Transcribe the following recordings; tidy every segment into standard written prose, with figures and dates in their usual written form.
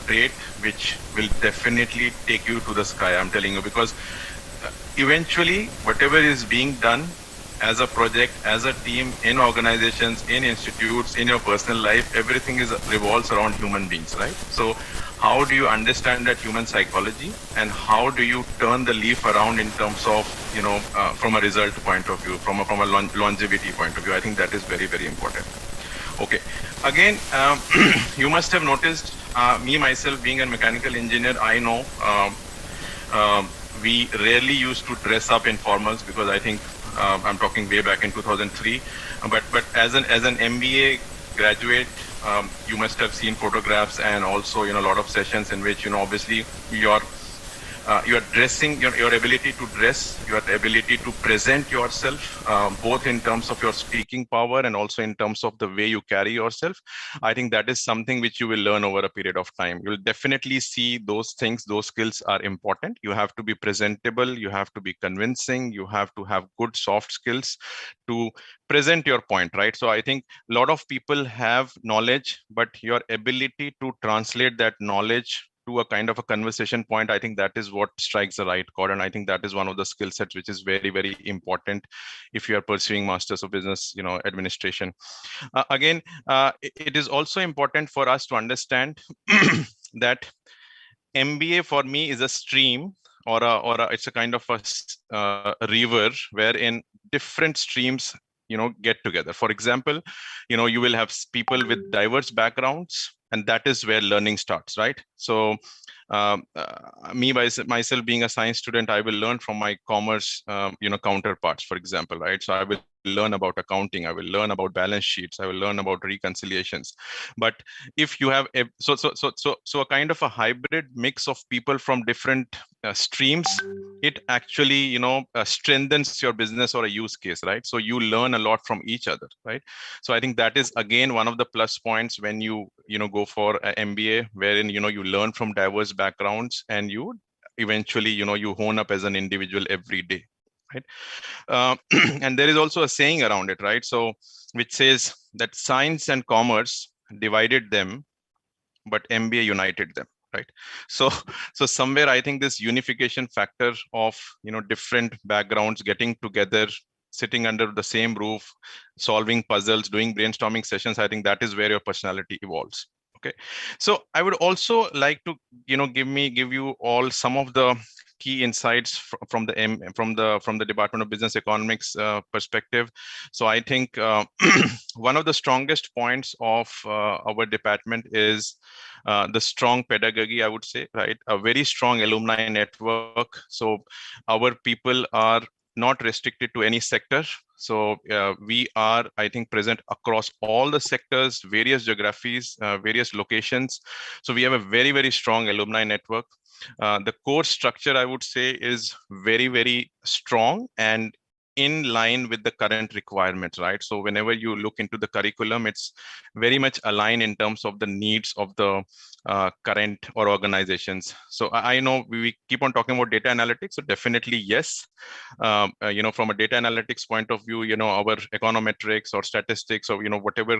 trait which will definitely take you to the sky. I'm telling you, because eventually whatever is being done as a project, as a team, in organizations, in institutes, in your personal life, everything is revolves around human beings, right? So how do you understand that human psychology, and how do you turn the leaf around in terms of, from a result point of view, from a longevity point of view? I think that is very, very important. Okay. Again, you must have noticed, me myself being a mechanical engineer, I know we rarely used to dress up in formals, because I think I'm talking way back in 2003. But as an MBA graduate, you must have seen photographs and also a lot of sessions in which obviously your dressing, your ability to dress, your ability to present yourself, both in terms of your speaking power and also in terms of the way you carry yourself. I think that is something which you will learn over a period of time. You'll definitely see those things, those skills are important. You have to be presentable, you have to be convincing, you have to have good soft skills to present your point, right? So I think a lot of people have knowledge, but your ability to translate that knowledge to a kind of a conversation point, I think that is what strikes the right chord. And I think that is one of the skill sets which is very, very important if you are pursuing Masters of Business, Administration. Again, it is also important for us to understand that MBA for me is a stream, or it's a kind of a river wherein different streams get together. For example, you will have people with diverse backgrounds, and that is where learning starts, right? So me myself being a science student, I will learn from my commerce counterparts, for example, right? So I will learn about accounting, I will learn about balance sheets, I will learn about reconciliations. But if you have so a kind of a hybrid mix of people from different streams, it actually strengthens your business or a use case, right? So you learn a lot from each other, right? So I think that is again one of the plus points when you go for an MBA, wherein you learn from diverse backgrounds, and you eventually you hone up as an individual every day, right? And there is also a saying around it, right? So which says that science and commerce divided them, but MBA united them, right? So somewhere I think this unification factor of different backgrounds getting together, sitting under the same roof, solving puzzles, doing brainstorming sessions, I think that is where your personality evolves. Okay, so I would also like to give you all some of the key insights from the Department of Business Economics perspective. So I think one of the strongest points of our department is the strong pedagogy, I would say, right? A very strong alumni network. So our people are not restricted to any sector. So we are, I think, present across all the sectors, various geographies, various locations. So we have a very, very strong alumni network. The course structure, I would say, is very, very strong and in line with the current requirements, right? So whenever you look into the curriculum, it's very much aligned in terms of the needs of the current or organizations. So I know we keep on talking about data analytics. So definitely, yes, from a data analytics point of view, our econometrics or statistics or, whatever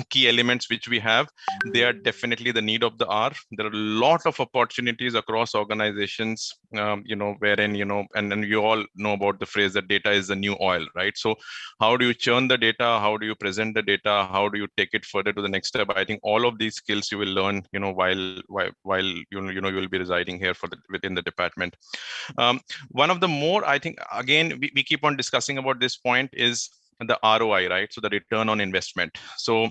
key elements which we have, they are definitely the need of the hour. There are a lot of opportunities across organizations, wherein, and then you all know about the phrase that data is the new oil, right? So how do you churn the data? How do you present the data? How do you take it further to the next step? I think all of these skills you will learn, while you will be residing here within the department. One of the more, I think, again, we keep on discussing about this point is the ROI, right? So the return on investment. So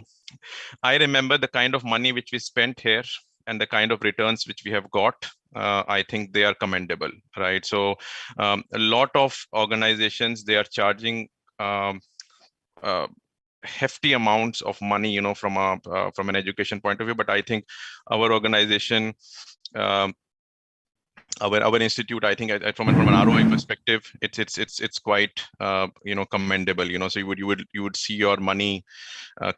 I remember the kind of money which we spent here and the kind of returns which we have got. I think they are commendable, right? So a lot of organizations, they are charging hefty amounts of money, from an education point of view. But I think our organization our institute, I think, from an ROI perspective, it's quite commendable. So you would see your money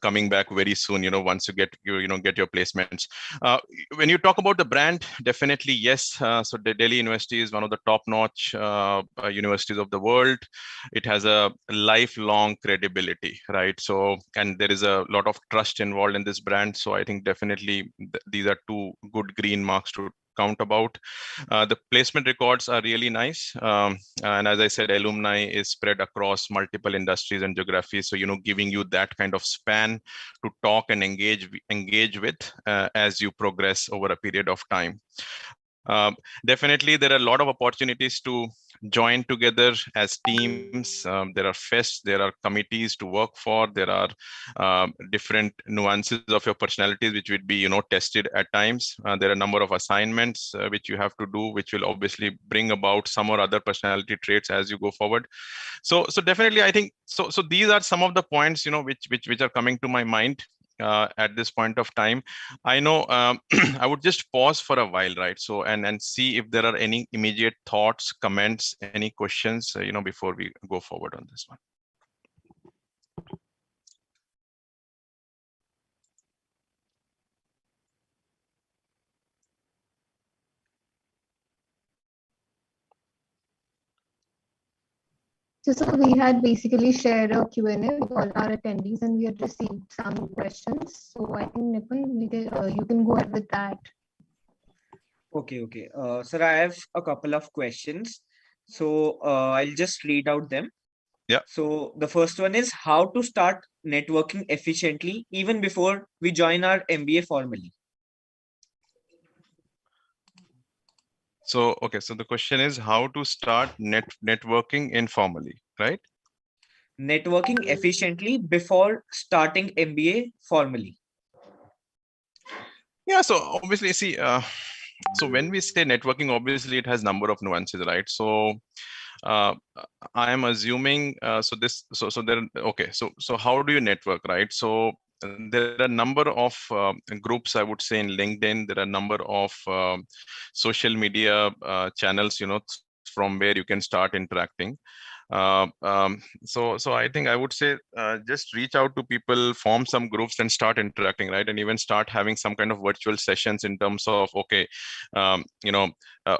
coming back very soon, once you get your placements. When you talk about the brand, definitely yes. So the Delhi University is one of the top-notch universities of the world. It has a lifelong credibility, right? So, and there is a lot of trust involved in this brand. So I think definitely these are two good green marks to count about. The placement records are really nice. And as I said, alumni is spread across multiple industries and geographies. So, giving you that kind of span to talk and engage with as you progress over a period of time. Definitely, there are a lot of opportunities to join together as teams. There are fests, there are committees to work for. There are different nuances of your personalities, which would be, tested at times. There are a number of assignments which you have to do, which will obviously bring about some or other personality traits as you go forward. So definitely, I think so. So these are some of the points, which are coming to my mind at this point of time. I know I would just pause for a while, right? So and see if there are any immediate thoughts, comments, any questions, before we go forward on this one. So we had basically shared a Q&A with all our attendees, and we had received some questions. So I think Nipun, you can go ahead with that. Okay. Sir, I have a couple of questions. So I'll just read out them. Yeah. So the first one is how to start networking efficiently even before we join our MBA formally. So, okay. So the question is how to start networking informally, right? Networking efficiently before starting MBA formally. Yeah. So obviously, see, so when we say networking, obviously it has number of nuances, right? So I am assuming so how do you network, right? So there are a number of groups, I would say, in LinkedIn. There are a number of social media channels, from where you can start interacting. So I think I would say just reach out to people, form some groups, and start interacting, right? And even start having some kind of virtual sessions in terms of, okay,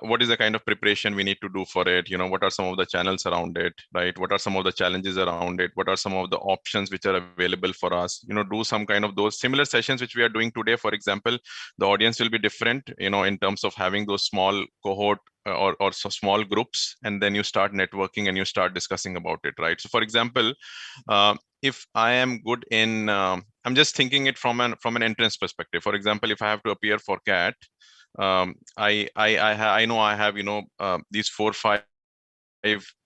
what is the kind of preparation we need to do for it? What are some of the channels around it, right? What are some of the challenges around it? What are some of the options which are available for us? Do some kind of those similar sessions which we are doing today. For example, the audience will be different, in terms of having those small cohort or so small groups, and then you start networking and you start discussing about it, right? So for example, if I am good in I'm just thinking it from an entrance perspective. For example, if I have to appear for CAT, I know I have these 4-5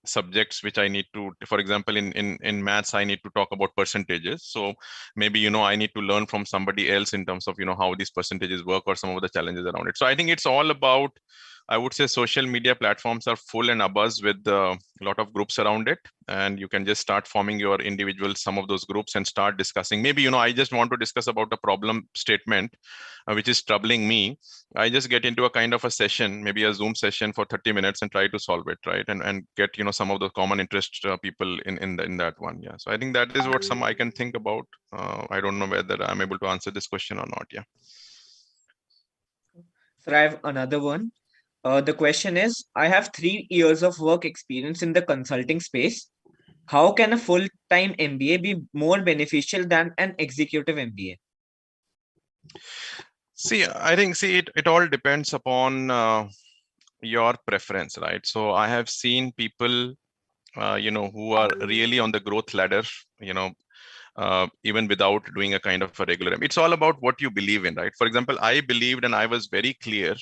subjects which I need to, for example, in maths, I need to talk about percentages. So maybe, I need to learn from somebody else in terms of, how these percentages work or some of the challenges around it. So I think it's all about, I would say, social media platforms are full and abuzz with a lot of groups around it. And you can just start forming your individual, some of those groups, and start discussing. Maybe, I just want to discuss about a problem statement, which is troubling me. I just get into a kind of a session, maybe a Zoom session for 30 minutes, and try to solve it, right? And get, some of the common interest people in that one. Yeah. So I think that is what some I can think about. I don't know whether I'm able to answer this question or not. Yeah. So I have another one. The question is, I have 3 years of work experience in the consulting space. How can a full-time MBA be more beneficial than an executive MBA? See, I think, it all depends upon your preference, right? So I have seen people, who are really on the growth ladder, even without doing a kind of a regular. It's all about what you believe in, right? For example, I believed, and I was very clear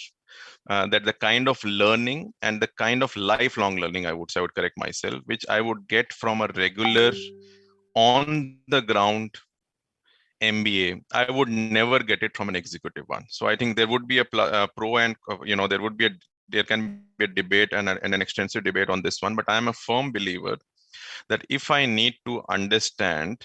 that the kind of learning and the kind of lifelong learning, I would correct myself, which I would get from a regular on the ground MBA, I would never get it from an executive one. So I think there would be a pro and there can be a debate and an extensive debate on this one. But I am a firm believer that if I need to understand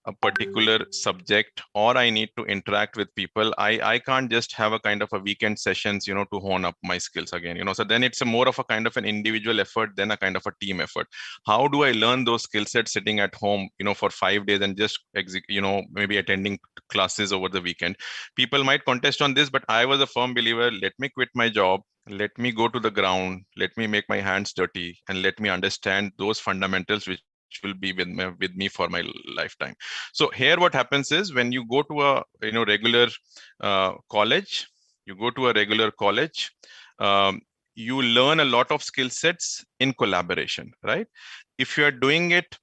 a particular subject, or I need to interact with people, I can't just have a kind of a weekend sessions, to hone up my skills again, so then it's a more of a kind of an individual effort than a kind of a team effort. How do I learn those skill sets sitting at home, for 5 days and just maybe attending classes over the weekend? People might contest on this, but I was a firm believer, let me quit my job, let me go to the ground, let me make my hands dirty, and let me understand those fundamentals which will be with me for my lifetime. So here what happens is, when you go to a regular college, you learn a lot of skill sets in collaboration, right? If you are doing it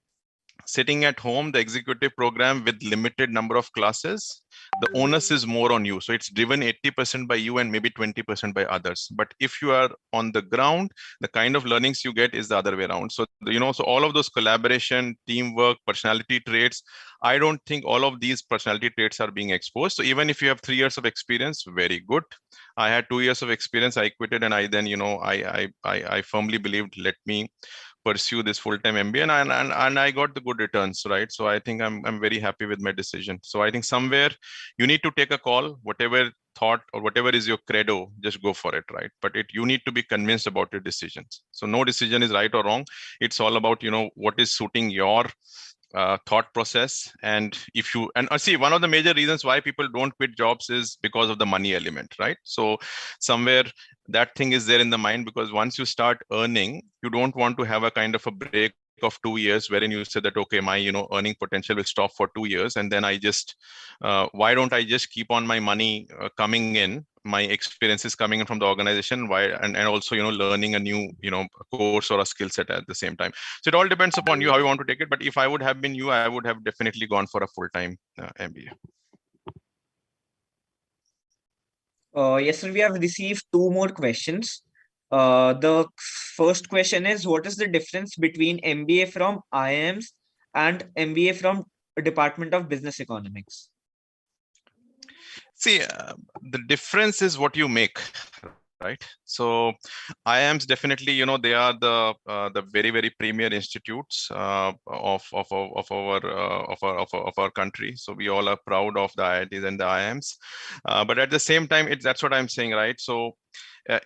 sitting at home, the executive program with limited number of classes, the onus is more on you. So it's driven 80% by you and maybe 20% by others. But if you are on the ground, the kind of learnings you get is the other way around. So, so all of those collaboration, teamwork, personality traits, I don't think all of these personality traits are being exposed. So even if you have 3 years of experience, very good. I had 2 years of experience, I quitted, and I then, I firmly believed, let me pursue this full-time MBA, and I got the good returns, right? So I think I'm very happy with my decision. So I think somewhere you need to take a call, whatever thought or whatever is your credo, just go for it, right? But you need to be convinced about your decisions. So no decision is right or wrong. It's all about, what is suiting your thought process. And if you see, one of the major reasons why people don't quit jobs is because of the money element, right? So somewhere that thing is there in the mind, because once you start earning, you don't want to have a kind of a break of 2 years wherein you say that, okay, my earning potential will stop for 2 years, and then I just why don't I just keep on my money coming in, my experiences coming in from the organization, why, and also learning a new course or a skill set at the same time. So it all depends upon you how you want to take it. But if I would have been you, I would have definitely gone for a full-time MBA. Yes, sir, we have received 2 more questions. The first question is, what is the difference between MBA from IIMs and MBA from Department of Business Economics? See, the difference is what you make, right? So IIMs definitely, they are the very, very premier institutes of our country. So we all are proud of the IITs and the IIMs. But at the same time, that's what I'm saying, right? So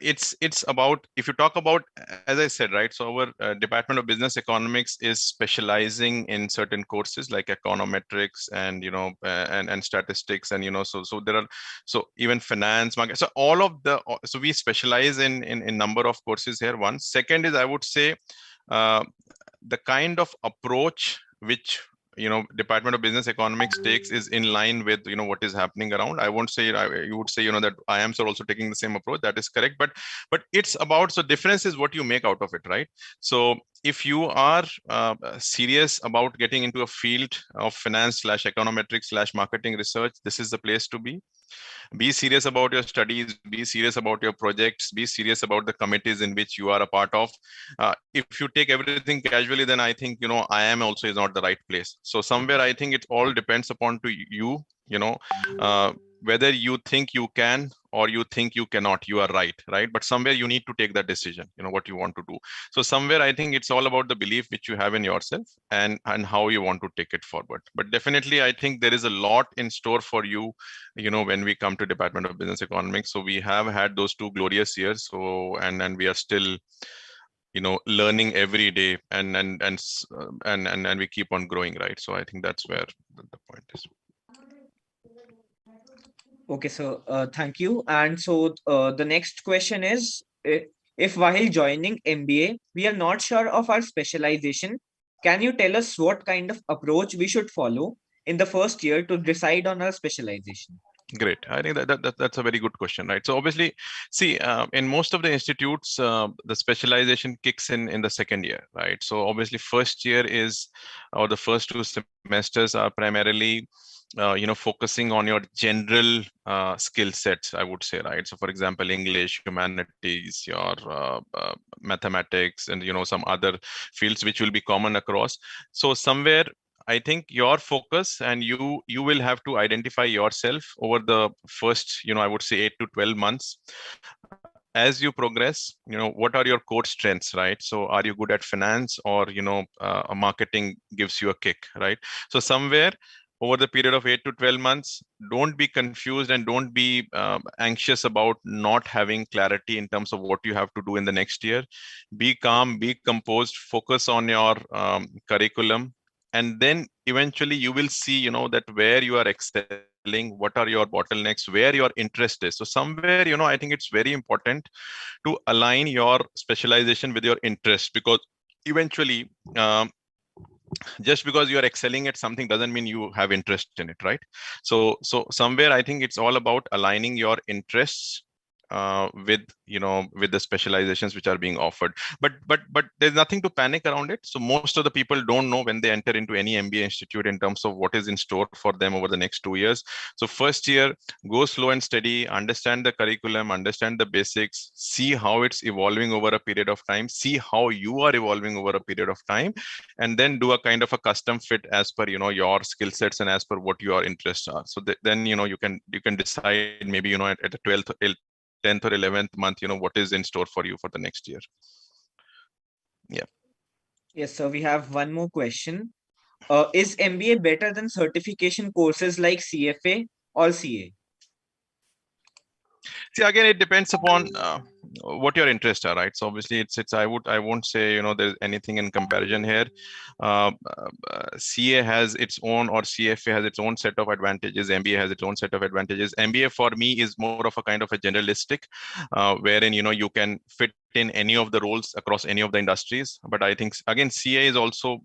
it's about, if you talk about, as I said, right, so our Department of Business Economics is specializing in certain courses like econometrics and and statistics, and so there are, so even finance, market, so all of the, so we specialize in number of courses here. One. Second is, I would say, the kind of approach which Department of Business Economics takes is in line with what is happening around. I won't say, you would say that IIMs are also taking the same approach. That is correct, but it's about, so difference is what you make out of it, right? So if you are serious about getting into a field of finance / econometrics / marketing research, this is the place to be. Be serious about your studies, be serious about your projects, be serious about the committees in which you are a part of. If you take everything casually, then I think IIM also is not the right place. So somewhere I think it all depends upon to you, whether you think you can or you think you cannot, you are right? But somewhere you need to take that decision, what you want to do. So somewhere I think it's all about the belief which you have in yourself and how you want to take it forward. But definitely I think there is a lot in store for you, when we come to Department of Business Economics. So we have had those 2 glorious years. So and we are still learning every day, and we keep on growing, right? So I think that's where the point is. Okay, so thank you. And so the next question is, if while joining MBA, we are not sure of our specialization, can you tell us what kind of approach we should follow in the first year to decide on our specialization? Great. I think that's a very good question, right? So obviously, see, in most of the institutes, the specialization kicks in the second year, right? So obviously, first year is, or the first 2 semesters are primarily focusing on your general skill sets, I would say, right? So for example, English, humanities, your mathematics, and some other fields which will be common across. So somewhere I think your focus, and you will have to identify yourself over the first, I would say 8 to 12 months. As you progress, what are your core strengths, right? So are you good at finance, or marketing gives you a kick, right? So somewhere over the period of 8 to 12 months. Don't be confused and don't be anxious about not having clarity in terms of what you have to do in the next year. Be calm, be composed, focus on your curriculum, and then eventually you will see, that where you are excelling, what are your bottlenecks, where your interest is. So somewhere, I think it's very important to align your specialization with your interest, because eventually, just because you are excelling at something doesn't mean you have interest in it, right? So somewhere I think it's all about aligning your interests with with the specializations which are being offered. But there's nothing to panic around it. So most of the people don't know when they enter into any MBA institute in terms of what is in store for them over the next 2 years. So first year, go slow and steady, understand the curriculum, understand the basics, see how it's evolving over a period of time, see how you are evolving over a period of time, and then do a kind of a custom fit as per your skill sets and as per what your interests are. So then you can decide maybe at the 12th 10th or 11th month what is in store for you for the next year. Yeah. Yes, so we have one more question. Is MBA better than certification courses like CFA or CA? See, again, it depends upon what your interests are, right? So obviously it's I won't say there's anything in comparison here. CA has its own, or CFA has its own set of advantages. MBA has its own set of advantages. MBA for me is more of a kind of a generalistic, wherein you can fit in any of the roles across any of the industries. But I think again, CA is also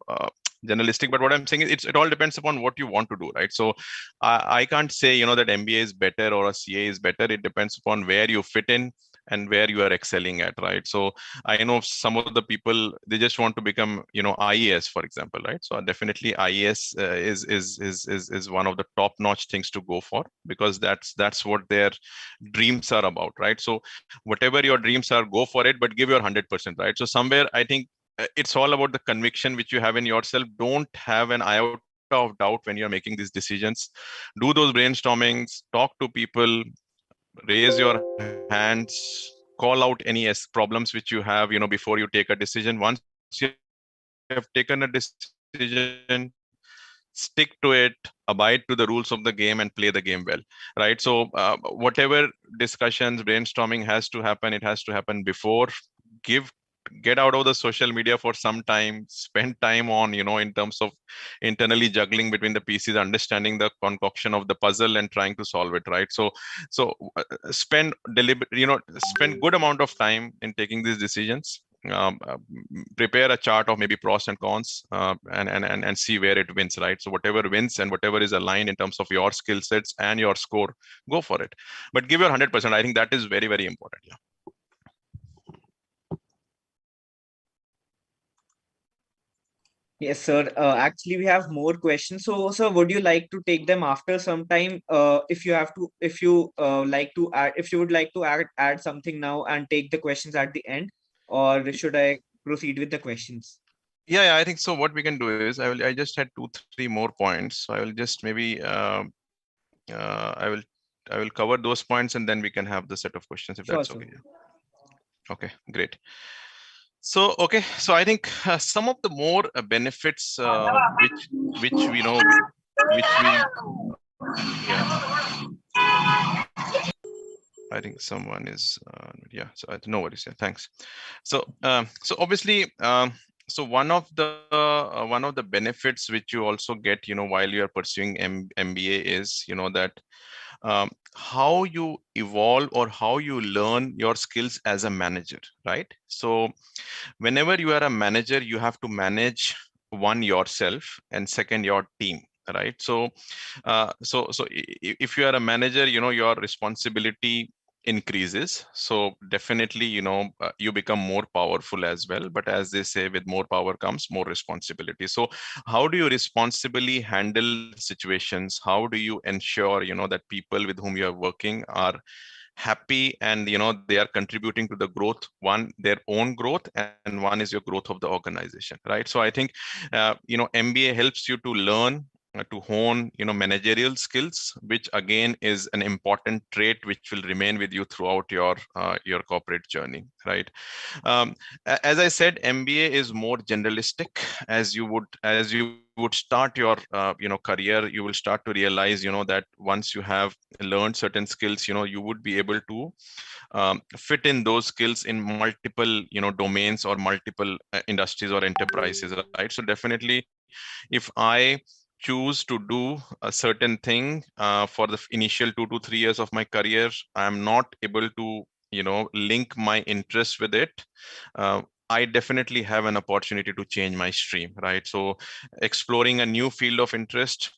generalistic. But what I'm saying is it all depends upon what you want to do, right? So I can't say that MBA is better or a CA is better. It depends upon where you fit in and where you are excelling at, right? So I know some of the people, they just want to become IAS, for example, right? So definitely IAS is one of the top notch things to go for, because that's what their dreams are about, right? So whatever your dreams are, go for it, but give your 100%, right? So somewhere I think it's all about the conviction which you have in yourself. Don't have an iota of doubt when you're making these decisions. Do those brainstormings, talk to people, raise your hands, call out any problems which you have before you take a decision. Once you have taken a decision, stick to it, abide to the rules of the game, and play the game well, right? So whatever discussions, brainstorming has to happen, it has to happen before. Get out of the social media for some time, spend time on in terms of internally juggling between the pieces, understanding the concoction of the puzzle and trying to solve it, right? So spend spend good amount of time in taking these decisions. Prepare a chart of maybe pros and cons, and see where it wins, right? So whatever wins and whatever is aligned in terms of your skill sets and your score, go for it, but give your 100%. I think that is very, very important. Yeah. Yes, sir. Actually, we have more questions. So, sir, would you like to take them after some time? If you have to, if you like to add, if you would like to add something now and take the questions at the end, or should I proceed with the questions? Yeah, I think so. What we can do is I just had 2-3 more points. So I will just maybe I will cover those points, and then we can have the set of questions, if Sure, that's sir. okay. Okay, great. So I think some of the more benefits which we know, which we yeah. I think someone is yeah. So no worries. Yeah, thanks. So obviously. So one of the benefits which you also get while you are pursuing MBA is that how you evolve or how you learn your skills as a manager, right? So whenever you are a manager, you have to manage, one, yourself, and second, your team, right? So if you are a manager, your responsibility increases. So definitely you become more powerful as well. But as they say, with more power comes more responsibility. So how do you responsibly handle situations? How do you ensure that people with whom you are working are happy, and they are contributing to the growth, one, their own growth, and one is your growth of the organization, right? So I think MBA helps you to learn to hone, managerial skills, which again is an important trait which will remain with you throughout your corporate journey, right? As I said, MBA is more generalistic. As you would start your career, you will start to realize that once you have learned certain skills, you would be able to fit in those skills in multiple domains or multiple industries or enterprises, right? So definitely, if I choose to do a certain thing for the initial 2 to 3 years of my career, I'm not able to link my interest with it, uh, I definitely have an opportunity to change my stream, right? So exploring a new field of interest,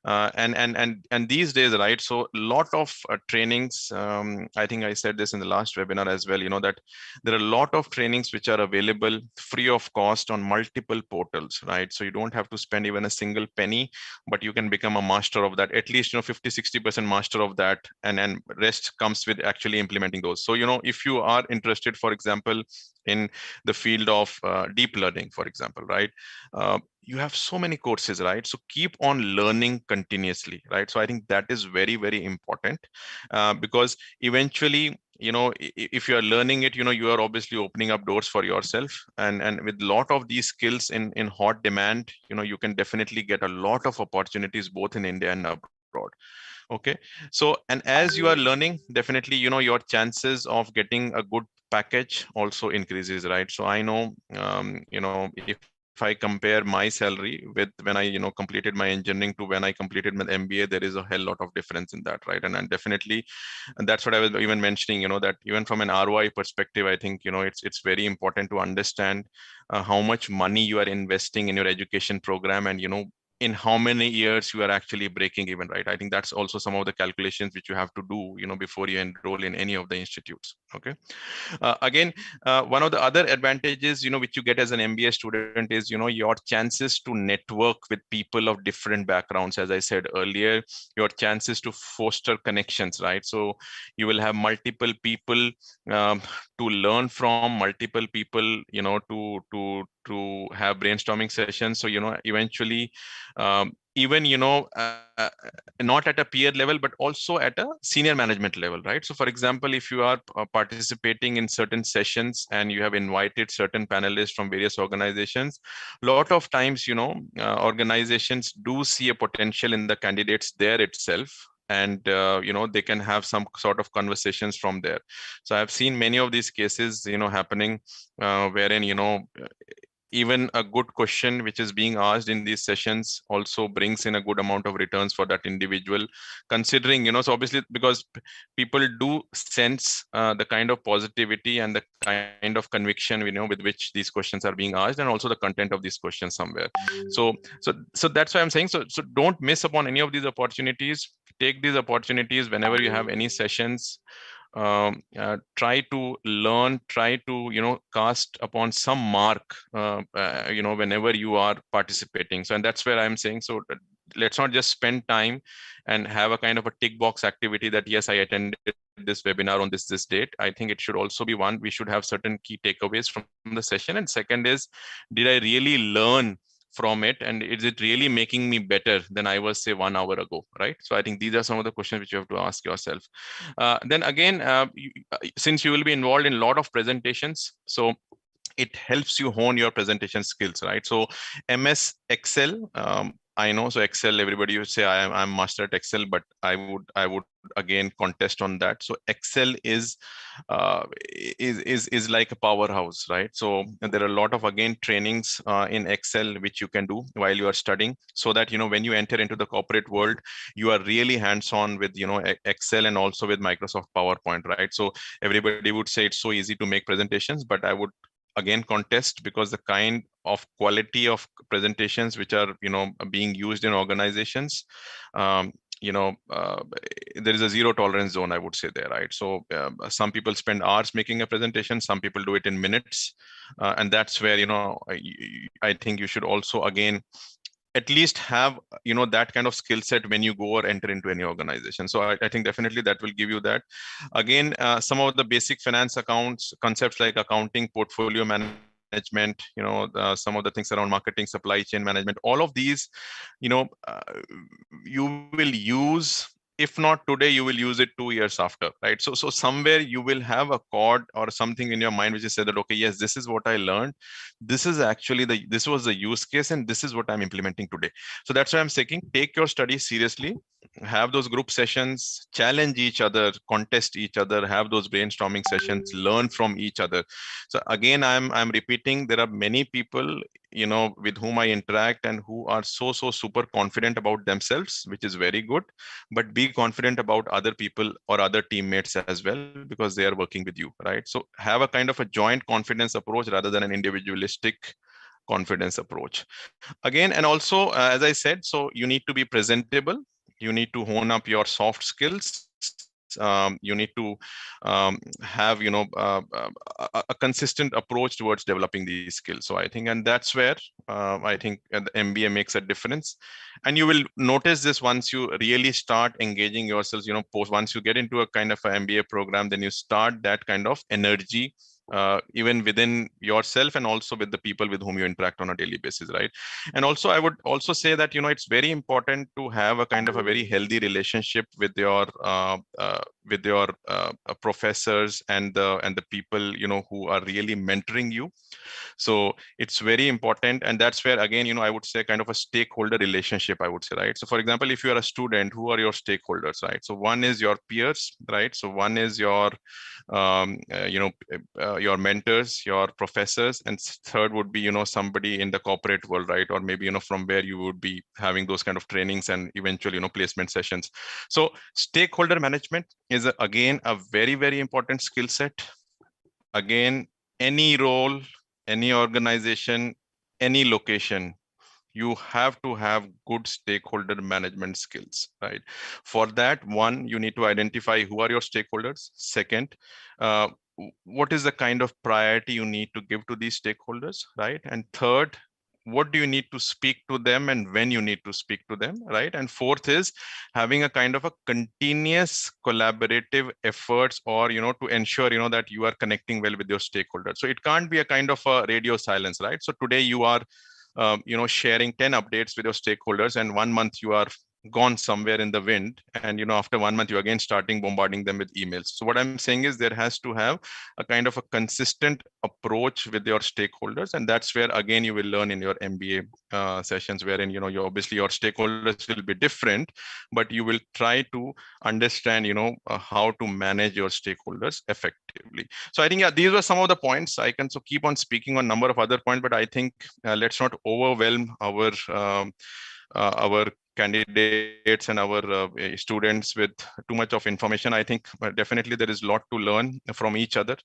and these days, right? So a lot of trainings. I think I said this in the last webinar as well. That there are a lot of trainings which are available free of cost on multiple portals, right? So you don't have to spend even a single penny, but you can become a master of that. At least 50-60% master of that, and rest comes with actually implementing those. So if you are interested, for example, in the field of deep learning, for example, right? You have so many courses, right? So keep on learning continuously, right? So I think that is very, very important, because eventually, if you are learning it, you are obviously opening up doors for yourself, and with a lot of these skills in hot demand, you can definitely get a lot of opportunities both in India and abroad. Okay. So, and as you are learning, definitely, your chances of getting a good package also increases, right? So I know, if I compare my salary with when I completed my engineering to when I completed my MBA, there is a hell lot of difference in that, right? And definitely, and that's what I was even mentioning, that even from an ROI perspective, I think it's very important to understand how much money you are investing in your education program, and in how many years you are actually breaking even, right? I think that's also some of the calculations which you have to do before you enroll in any of the institutes. Okay. Again, one of the other advantages which you get as an MBA student is your chances to network with people of different backgrounds. As I said earlier, your chances to foster connections, right? So you will have multiple people to learn from, multiple people to have brainstorming sessions. So eventually, even not at a peer level, but also at a senior management level, right? So for example, if you are participating in certain sessions and you have invited certain panelists from various organizations, a lot of times organizations do see a potential in the candidates there itself, and they can have some sort of conversations from there. So I've seen many of these cases happening, wherein even a good question which is being asked in these sessions also brings in a good amount of returns for that individual, considering so obviously, because people do sense the kind of positivity and the kind of conviction with which these questions are being asked, and also the content of these questions somewhere. So that's why I'm saying, so don't miss upon any of these opportunities. Take these opportunities whenever you have any sessions. Try to learn, try to cast upon some mark whenever you are participating. So, and that's where I'm saying, so let's not just spend time and have a kind of a tick box activity that yes, I attended this webinar on this date. I think it should also be one, we should have certain key takeaways from the session. And second is, did I really learn from it, and is it really making me better than I was, say, 1 hour ago, right? So I think these are some of the questions which you have to ask yourself. Then again, since you will be involved in a lot of presentations, so it helps you hone your presentation skills, right? So MS Excel, I know, so Excel, everybody would say I'm master at Excel, but I would again contest on that. So Excel uh, is like a powerhouse, right? So there are a lot of again trainings in Excel which you can do while you are studying, so that when you enter into the corporate world, you are really hands-on with Excel and also with Microsoft PowerPoint, right? So everybody would say it's so easy to make presentations, but I would again contest, because the kind of quality of presentations which are being used in organizations, um, there is a zero tolerance zone, I would say there, right? So some people spend hours making a presentation, some people do it in minutes, and that's where I think you should also again at least have that kind of skill set when you go or enter into any organization. So I think definitely that will give you that. Again, some of the basic finance accounts concepts like accounting, portfolio management, management, some of the things around marketing, supply chain management, all of these, you will use. If not today, you will use it 2 years after, right? So somewhere you will have a chord or something in your mind which is said that, okay, yes, this is what I learned. This is actually this was the use case, and this is what I'm implementing today. So that's why I'm saying, take your studies seriously, have those group sessions, challenge each other, contest each other, have those brainstorming sessions, learn from each other. So again, I'm repeating, there are many people with whom I interact and who are so super confident about themselves, which is very good, but be confident about other people or other teammates as well, because they are working with you, right? So have a kind of a joint confidence approach rather than an individualistic confidence approach. Again, and also, as I said, so you need to be presentable. You need to hone up your soft skills. You need to have a consistent approach towards developing these skills. So I think, and that's where I think the MBA makes a difference. And you will notice this once you really start engaging yourselves. Once you get into a kind of an MBA program, then you start that kind of energy, even within yourself and also with the people with whom you interact on a daily basis, right? And also, I would also say that it's very important to have a kind of a very healthy relationship with your professors and the people who are really mentoring you. So it's very important, and that's where again I would say kind of a stakeholder relationship, I would say, right? So for example, if you are a student, who are your stakeholders, right? So one is your peers, right? So one is your your mentors, your professors, and third would be somebody in the corporate world, right? Or maybe from where you would be having those kind of trainings and eventual placement sessions. So stakeholder management is again a very important skill set. Again, any role, any organization, any location, you have to have good stakeholder management skills, right? For that, one, you need to identify who are your stakeholders. Second, what is the kind of priority you need to give to these stakeholders, right? And third, what do you need to speak to them and when you need to speak to them, right? And fourth is having a kind of a continuous collaborative efforts, or to ensure that you are connecting well with your stakeholders. So it can't be a kind of a radio silence, right? So today you are sharing 10 updates with your stakeholders, and 1 month you are gone somewhere in the wind, and after 1 month you're again starting bombarding them with emails. So what I'm saying is there has to have a kind of a consistent approach with your stakeholders, and that's where again you will learn in your MBA sessions, wherein you obviously your stakeholders will be different, but you will try to understand how to manage your stakeholders effectively. So I think, yeah, these were some of the points. I can keep on speaking on number of other points, but I think let's not overwhelm our candidates and our students with too much of information. I think definitely there is a lot to learn from each other.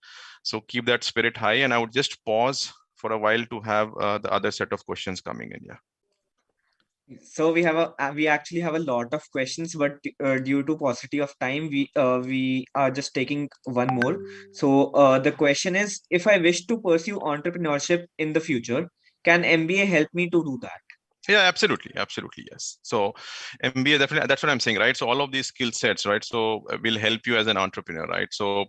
So keep that spirit high, and I would just pause for a while to have the other set of questions coming in. Yeah. So we actually have a lot of questions, but due to paucity of time, we are just taking one more. So the question is, if I wish to pursue entrepreneurship in the future, can MBA help me to do that? Yeah, absolutely, yes. So MBA, definitely, that's what I'm saying, right? So all of these skill sets, right, so will help you as an entrepreneur, right? So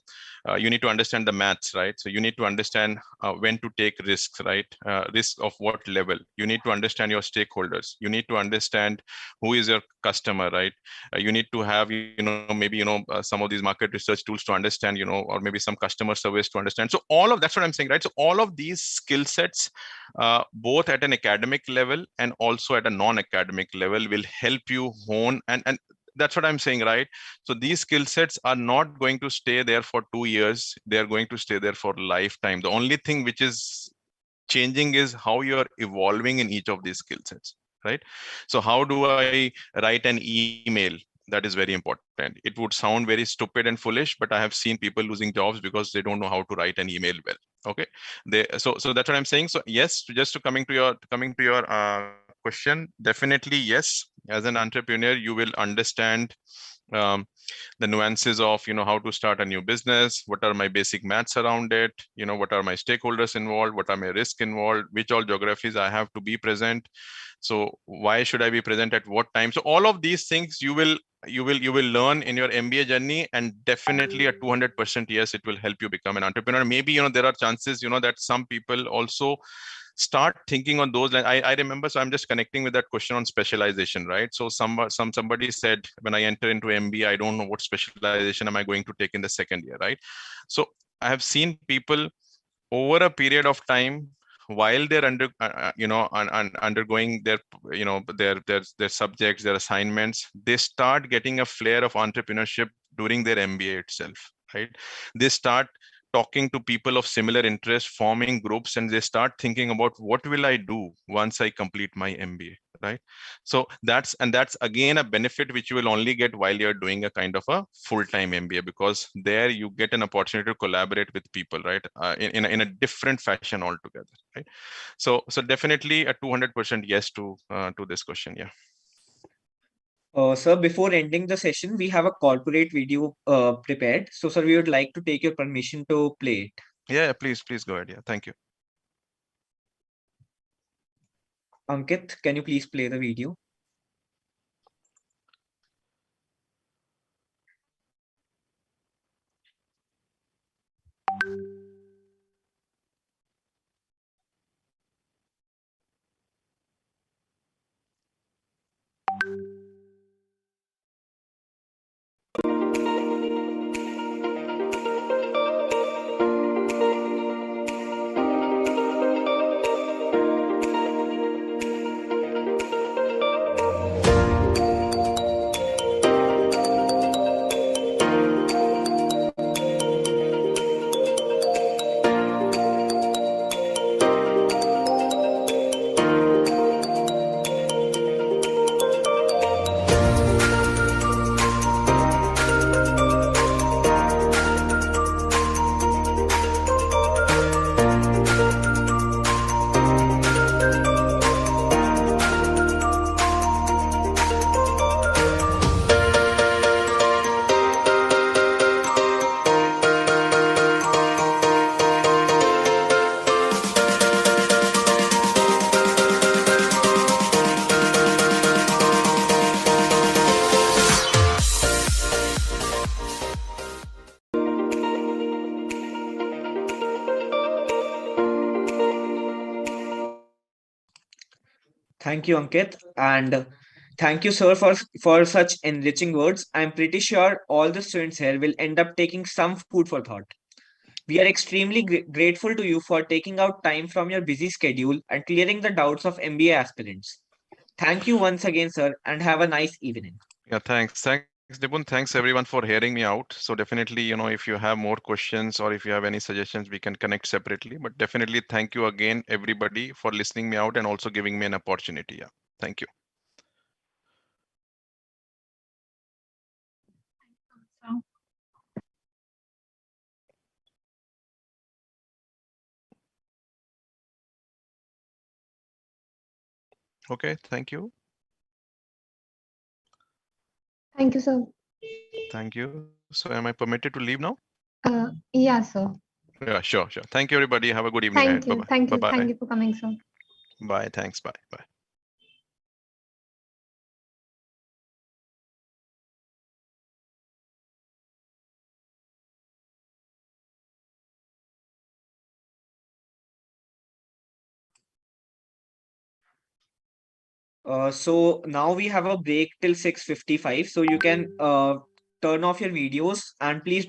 you need to understand the maths, right? So you need to understand when to take risks, right? Risk of what level. You need to understand your stakeholders. You need to understand who is your customer, right? You need to have maybe some of these market research tools to understand, or maybe some customer service to understand. So all of that's what I'm saying, right? So all of these skill sets, both at an academic level and also at a non-academic level, will help you hone, and that's what I'm saying, right? So these skill sets are not going to stay there for 2 years. They are going to stay there for lifetime. The only thing which is changing is how you're evolving in each of these skill sets, right? So how do I write an email? That is very important. It would sound very stupid and foolish, but I have seen people losing jobs because they don't know how to write an email well. Okay, so that's what I'm saying. So yes, just to coming to your question, definitely yes. As an entrepreneur, you will understand the nuances of, how to start a new business, what are my basic maths around it, what are my stakeholders involved, what are my risks involved, which all geographies I have to be present. So why should I be present at what time? So all of these things you will learn in your MBA journey, and definitely a 200% yes, it will help you become an entrepreneur. Maybe, there are chances, that some people also start thinking on those lines. I remember, so I'm just connecting with that question on specialization, right? So somebody said, when I enter into MBA, I don't know what specialization am I going to take in the second year, right? So I have seen people over a period of time, while they're undergoing their their subjects, their assignments, they start getting a flair of entrepreneurship during their MBA itself, right? They start talking to people of similar interest, forming groups, and they start thinking about what will I do once I complete my MBA, right? So that's again a benefit which you will only get while you're doing a kind of a full-time MBA, because there you get an opportunity to collaborate with people, right? In a different fashion altogether, right? So definitely a 200% yes to this question. Yeah. Sir, before ending the session, we have a corporate video prepared. So, sir, we would like to take your permission to play it. Yeah, please go ahead. Yeah, thank you. Ankit, can you please play the video? Thank you, Ankit, and thank you, sir, for such enriching words. I'm pretty sure all the students here will end up taking some food for thought. We are extremely grateful to you for taking out time from your busy schedule and clearing the doubts of MBA aspirants. Thank you once again, sir, and have a nice evening. Yeah, thanks, Nipun. Thanks everyone for hearing me out. So definitely, if you have more questions or if you have any suggestions, we can connect separately. But definitely, thank you again, everybody, for listening me out and also giving me an opportunity. Yeah, thank you. Okay, thank you. Thank you, sir. Thank you. So am I permitted to leave now? Yeah, sir. Yeah, sure. Thank you, everybody. Have a good evening ahead. Bye-bye. Thank you. Bye-bye. Thank you for coming, sir. Bye. Thanks. Bye. Bye. So now we have a break till 6:55. So you can turn off your videos and please